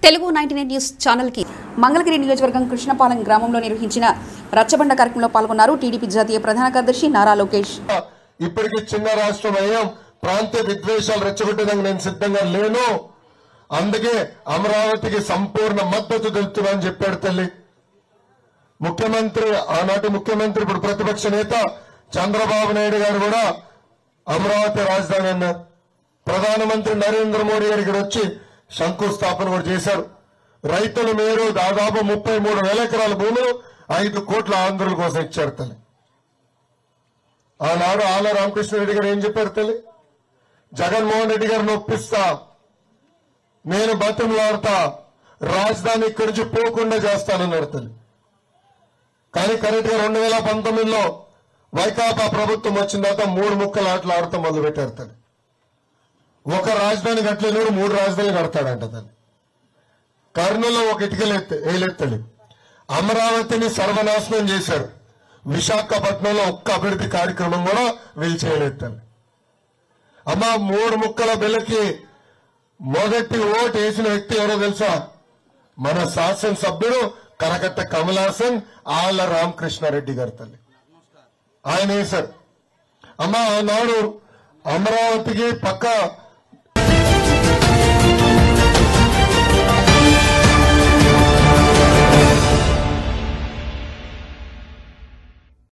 Telugu 99 news channel కి మంగళగిరి నియోజకవర్గం కృష్ణపాలెం గ్రామంలో నిర్వహించిన రచ్చబండ కార్యక్రమంలో పాల్గొన్నారు టీడీపీ జాతీయ ప్రధాన కార్యదర్శి నారా లోకేష్. ఇప్పటికి చిన్న రాష్ట్రం అయ్యాం, ప్రాంతీయ విద్వేషాలు రెచ్చగొట్టడానికి నేను సిద్ధంగా లేను, అందుకే అమరావతికి సంపూర్ణ మద్దతు తెలుపుతున్నానని చెప్పాడు తల్లి. ముఖ్యమంత్రి, ఆనాటి ముఖ్యమంత్రి, ఇప్పుడు ప్రతిపక్ష నేత చంద్రబాబు నాయుడు గారు కూడా అమరావతి రాజధాని అన్నారు. ప్రధానమంత్రి నరేంద్ర మోడీ గారు ఇక్కడ వచ్చి శంకుస్థాపన కూడా చేశారు. రైతుల మేరు దాదాపు 33,000 ఎకరాల భూములు 5 కోట్ల ఆంధ్రుల కోసం ఇచ్చారు తల్లి. ఆనాడు ఆల రామకృష్ణారెడ్డి గారు ఏం చెప్పారు తల్లి? జగన్మోహన్ రెడ్డి గారిని ఒప్పిస్తా, నేను బతిమలాడతా, రాజధాని ఇక్కడి నుంచి పోకుండా చేస్తానన్నారు తల్లి. కానీ కరెక్ట్ గా 2019లో వైకాపా ప్రభుత్వం వచ్చిన తర్వాత 3 ముక్కలు ఆటలు ఆడటం మొదలు పెట్టారు తల్లి. ఒక రాజధాని కట్టలేనోడు 3 రాజధానులు కడతాడంట తల్లి. కర్నూలులో ఒక వేయలేదు తల్లి. అమరావతిని సర్వనాశనం చేశారు. విశాఖపట్నంలో ఒక్క అభివృద్ధి కార్యక్రమం కూడా వీళ్ళు చేయలేదు తల్లి. అమ్మా, 3 ముక్కల బిల్లకి మొదటి ఓటు వేసిన వ్యక్తి ఎవరో తెలుసా? మన శాసనసభ్యుడు కరకట్ట కమలాసన్ ఆళ్ల రామకృష్ణారెడ్డి గారు తల్లి. ఆయన వేశారు. అమ్మా, ఆనాడు అమరావతికి పక్క